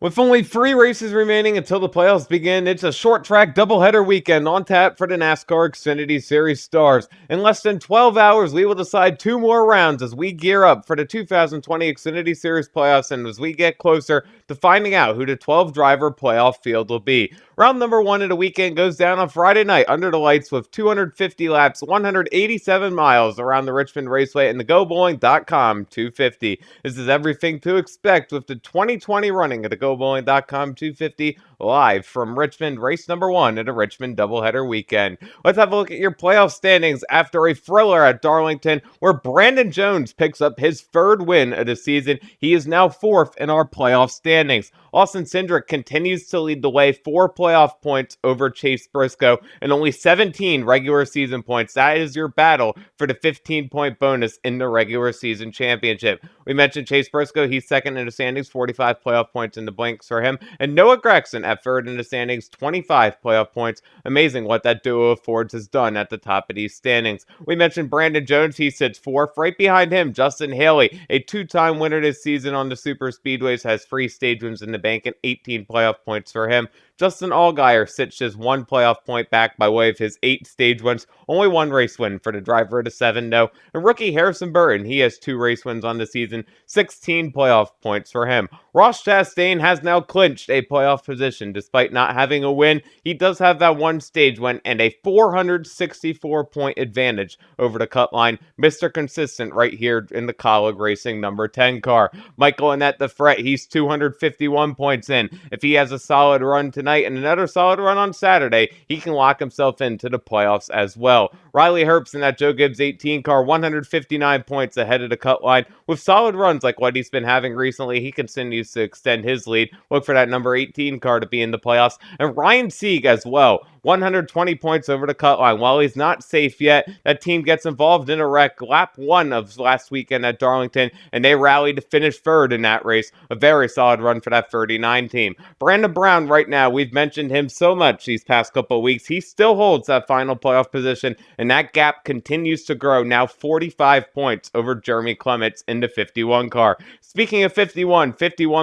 With only 3 races remaining until the playoffs begin, it's a short track doubleheader weekend on tap for the NASCAR Xfinity Series stars. In less than 12 hours, we will decide 2 more rounds as we gear up for the 2020 Xfinity Series playoffs and as we get closer to finding out who the 12-driver playoff field will be. Round number 1 of the weekend goes down on Friday night under the lights with 250 laps, 187 miles around the Richmond Raceway and the GoBowling.com 250. This is everything to expect with the 2020 running of the GoBowling.com 250 live from Richmond, race number 1 at a Richmond doubleheader weekend. Let's have a look at your playoff standings after a thriller at Darlington where Brandon Jones picks up his 3rd win of the season. He is now 4th in our playoff standings. Austin Cindric continues to lead the way, 4 playoff points over Chase Briscoe and only 17 regular season points. That is your battle for the 15-point bonus in the regular season championship. We mentioned Chase Briscoe. He's 2nd in the standings, 45 playoff points in the blanks for him. And Noah Gragson at 3rd in the standings, 25 playoff points. Amazing what that duo of Fords has done at the top of these standings. We mentioned Brandon Jones. He sits 4th. Right behind him, Justin Haley, a 2-time winner this season on the super speedways, has 3 stage wins in the bank and 18 playoff points for him. Justin Allgaier sits just 1 playoff point back by way of his 8 stage wins. Only 1 race win for the driver of the 7, though. And rookie Harrison Burton, he has 2 race wins on the season, 16 playoff points for him. Ross Chastain has now clinched a playoff position despite not having a win. He does have that 1 stage win and a 464-point advantage over the cut line. Mr. Consistent right here in the Colleague Racing number 10 car. Michael Annett the Fret, he's 251 points in. If he has a solid run tonight and another solid run on Saturday, he can lock himself into the playoffs as well. Riley Herbst in that Joe Gibbs 18 car, 159 points ahead of the cut line. With solid runs like what he's been having recently, he continues to extend his lead. Look for that number 18 car to be in the playoffs. And Ryan Sieg as well, 120 points over the cut line. While he's not safe yet, that team gets involved in a wreck lap 1 of last weekend at Darlington, and they rallied to finish 3rd in that race. A very solid run for that 39 team. Brandon Brown right now, we've mentioned him so much these past couple of weeks. He still holds that final playoff position, and that gap continues to grow, now 45 points over Jeremy Clements in the 51 car. Speaking of 51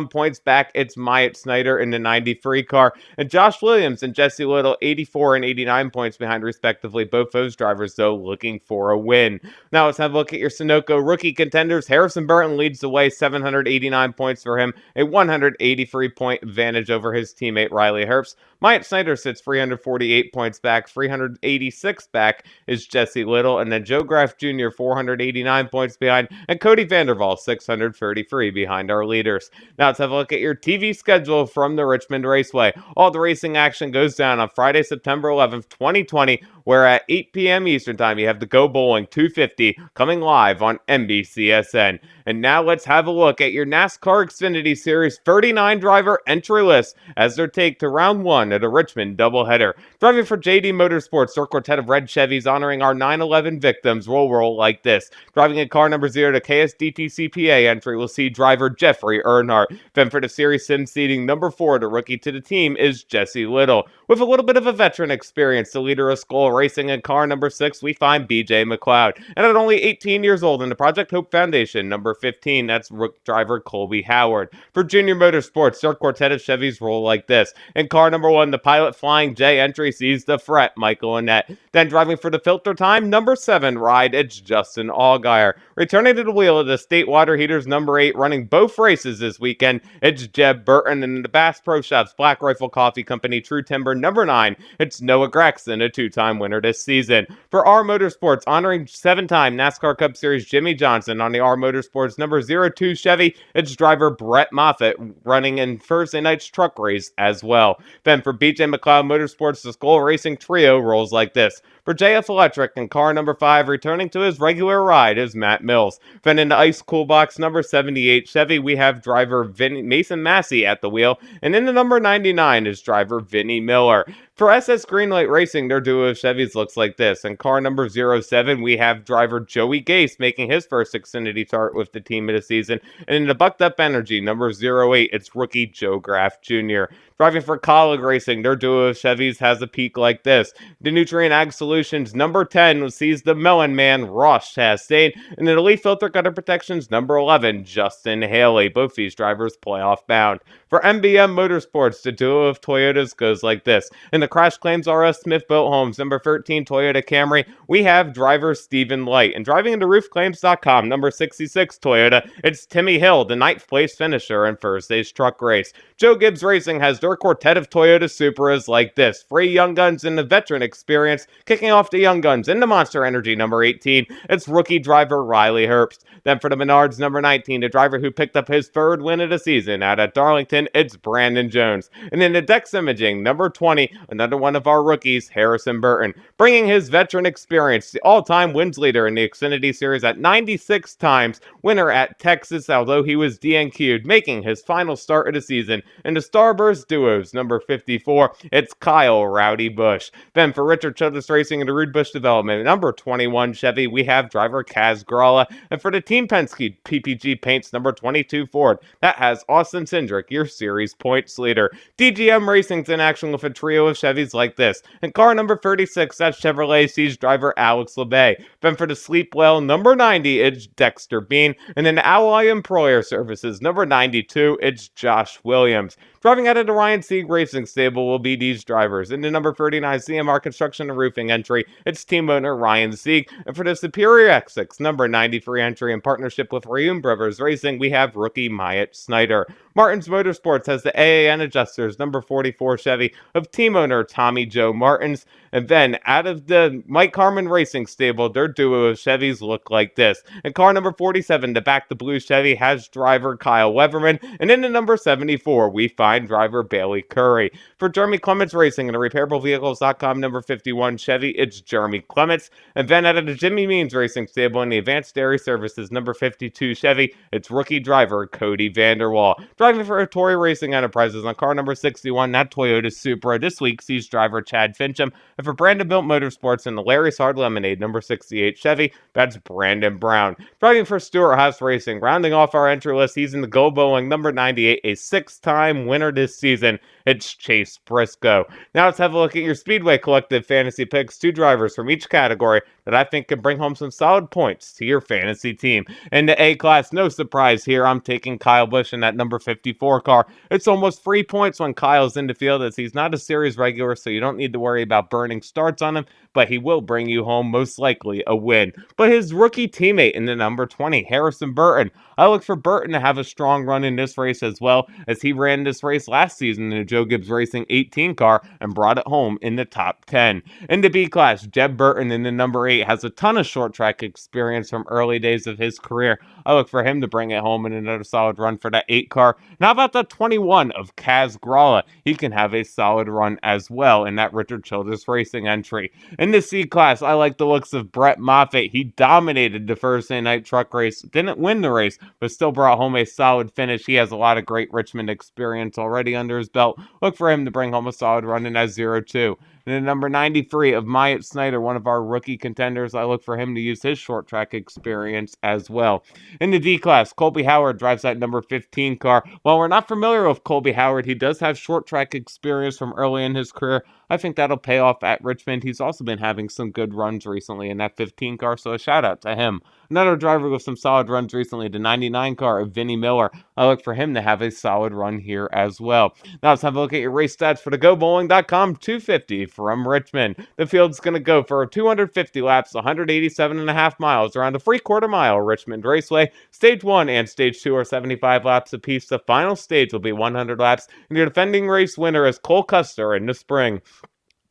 points back, it's Myatt Snyder in the 93 car, and Josh Williams and Jesse Little, 84 and 89 points behind respectively. Both those drivers, though, looking for a win. Now let's have a look at your Sunoco rookie contenders. Harrison Burton leads the way, 789 points for him, a 183-point advantage over his teammate Riley Herbst. Myatt Snyder sits 348 points back, 386 back is Jesse Little, and then Joe Graf Jr. 489 points behind, and Cody Vanderval 633 behind our leaders. Now let's have a look at your TV schedule from the Richmond Raceway. All the racing action goes down on Friday, September 11th, 2020, where at 8 p.m. Eastern Time, you have the Go Bowling 250 coming live on NBCSN. And now let's have a look at your NASCAR Xfinity Series 39-driver entry list as their take to round 1 at a Richmond doubleheader. Driving for JD Motorsports, their quartet of red Chevys honoring our 9/11 victims will roll like this. Driving in car number 0 to KSDTCPA entry, we'll see driver Jeffrey Earnhardt. Then for the Series Sim seating number 4, the rookie to the team is Jesse Little. With a little bit of a veteran experience, the leader of Skull Racing in car number 6, we find BJ McLeod. And at only 18 years old in the Project Hope Foundation, number 15, that's driver Colby Howard. For Junior Motorsports, their quartet of Chevys roll like this. In car number 1, the Pilot Flying J entry sees the Fret, Michael Annett. Then driving for the Filter Time, number 7 ride, it's Justin Allgaier. Returning to the wheel of the State Water Heaters number 8, running both races this weekend, it's Jeb Burton. And in the Bass Pro Shops Black Rifle Coffee Company True Timber number 9, it's Noah Gragson, a 2-time winner this season. For R Motorsports, honoring 7-time NASCAR Cup Series Jimmy Johnson on the R Motorsports number 02 Chevy, it's driver Brett Moffitt running in Thursday night's truck race as well. Then for BJ McLeod Motorsports, the Skull Racing Trio rolls like this. For JF Electric in car number 5, returning to his regular ride is Matt Mills. Then in the Ice Cool Box number 78 Chevy, we have driver Mason Massey at the wheel. And in the number 99 is driver Vinnie Miller. For SS Greenlight Racing, their duo of Chevys looks like this. In car number 07, we have driver Joey Gase making his first Xfinity start with the team of the season. And in the Bucked Up Energy, number 08, it's rookie Joe Graf Jr. Driving for Colleague Racing, their duo of Chevys has a peak like this. The Nutrient Ag Solutions number 10 sees the Melon Man, Ross Chastain, and the Elite Filter Gutter Protections number 11, Justin Haley. Both these drivers playoff bound. For MBM Motorsports, the duo of Toyotas goes like this. In the Crash Claims RS Smith Boat Homes, number 13 Toyota Camry, we have driver Stephen Light. And driving into roofclaims.com, number 66 Toyota, it's Timmy Hill, the 9th place finisher in Thursday's truck race. Joe Gibbs Racing has their quartet of Toyota Supras like this. Free Young Guns in the veteran experience, kicking off the Young Guns into Monster Energy number 18, it's rookie driver Riley Herbst. Then for the Menards number 19, the driver who picked up his third win of the season out at Darlington, it's Brandon Jones. And in the Dex Imaging, number 20, another one of our rookies, Harrison Burton, bringing his veteran experience, the all-time wins leader in the Xfinity Series at 96 times, winner at Texas, although he was DNQ'd, making his final start of the season. In the Starburst Duos, number 54, it's Kyle Rowdy Busch. Then for Richard Childress Racing and the Rude Busch Development, number 21 Chevy, we have driver Kaz Gralla. And for the Team Penske PPG Paints, number 22 Ford, that has Austin Cindric, your series points leader. DGM Racing's in action with a trio of Chevys like this. And car number 36, that's Chevrolet Siege driver Alex LeBay. Then for the Sleep Well, number 90, it's Dexter Bean. And then the Alloy Employer Services, number 92, it's Josh Williams. Driving out of the Ryan Sieg Racing Stable will be these drivers. In the number 39 CMR Construction and Roofing entry, it's team owner Ryan Sieg. And for the Superior X6 number 93 entry in partnership with Rayum Brothers Racing, we have rookie Myatt Snyder. Martin's Motorsports has the AAN Adjusters number 44 Chevy of team owner Tommy Joe Martins. And then out of the Mike Harmon Racing Stable, their duo of Chevys look like this. And car number 47 to back the blue Chevy has driver Kyle Weatherman. And in the number 74, we find driver Bailey Curry. For Jeremy Clements Racing and the RepairableVehicles.com number 51 Chevy, it's Jeremy Clements. And then out of the Jimmy Means Racing Stable and the Advanced Dairy Services number 52 Chevy, it's rookie driver Cody Vanderwall. Driving for Tory Racing Enterprises on car number 61, that Toyota Supra, this week sees driver Chad Fincham. And for Brandon-Built Motorsports and the Larry's Hard Lemonade number 68 Chevy, that's Brandon Brown. Driving for Stewart Haas Racing, rounding off our entry list, he's in the Go Bowling number 98, a 6-time winner this season, it's Chase Briscoe. Now let's have a look at your Speedway Collective fantasy picks, 2 drivers from each category that I think can bring home some solid points to your fantasy team. In the A-Class, no surprise here, I'm taking Kyle Busch in that number 54 car. It's almost 3 points when Kyle's in the field, as he's not a series regular, so you don't need to worry about burning starts on him, but he will bring you home most likely a win. But his rookie teammate in the number 20, Harrison Burton, I look for Burton to have a strong run in this race as well, as he ran this race last season in a Joe Gibbs Racing 18 car and brought it home in the top 10. In the B-Class, Jeb Burton in the number 8 has a ton of short track experience from early days of his career. I look for him to bring it home in another solid run for that 8 car. Now about the 21 of Kaz Gralla, he can have a solid run as well in that Richard Childress Racing entry. In the C-Class, I like the looks of Brett Moffitt. He dominated the Thursday night truck race, didn't win the race, but still brought home a solid finish. He has a lot of great Richmond experience already under his belt. Look for him to bring home a solid run in that 0-2. And then number 93 of Myatt Snyder, one of our rookie contenders, I look for him to use his short track experience as well. In the D-Class, Colby Howard drives that number 15 car. While we're not familiar with Colby Howard, he does have short track experience from early in his career. I think that'll pay off at Richmond. He's also been having some good runs recently in that 15 car, so a shout out to him. Another driver with some solid runs recently, the 99 car of Vinnie Miller. I look for him to have a solid run here as well. Now let's have a look at your race stats for the GoBowling.com 250 from Richmond. The field's going to go for 250 laps, 187.5 miles around a 3/4 mile Richmond Raceway. Stage 1 and Stage 2 are 75 laps apiece. The final stage will be 100 laps, and your defending race winner is Cole Custer in the spring.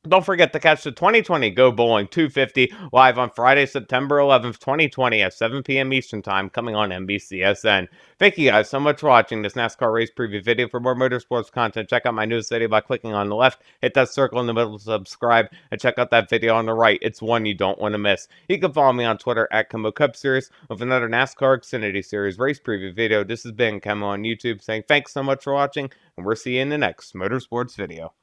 Don't forget to catch the 2020 Go Bowling 250 live on Friday, September 11th, 2020 at 7 p.m. Eastern Time, coming on NBCSN. Thank you guys so much for watching this NASCAR race preview video. For more motorsports content, check out my newest video by clicking on the left, hit that circle in the middle to subscribe, and check out that video on the right. It's one you don't want to miss. You can follow me on Twitter at KEMMO Cup Series with another NASCAR Xfinity Series race preview video. This has been KEMMO on YouTube saying thanks so much for watching, and we'll see you in the next motorsports video.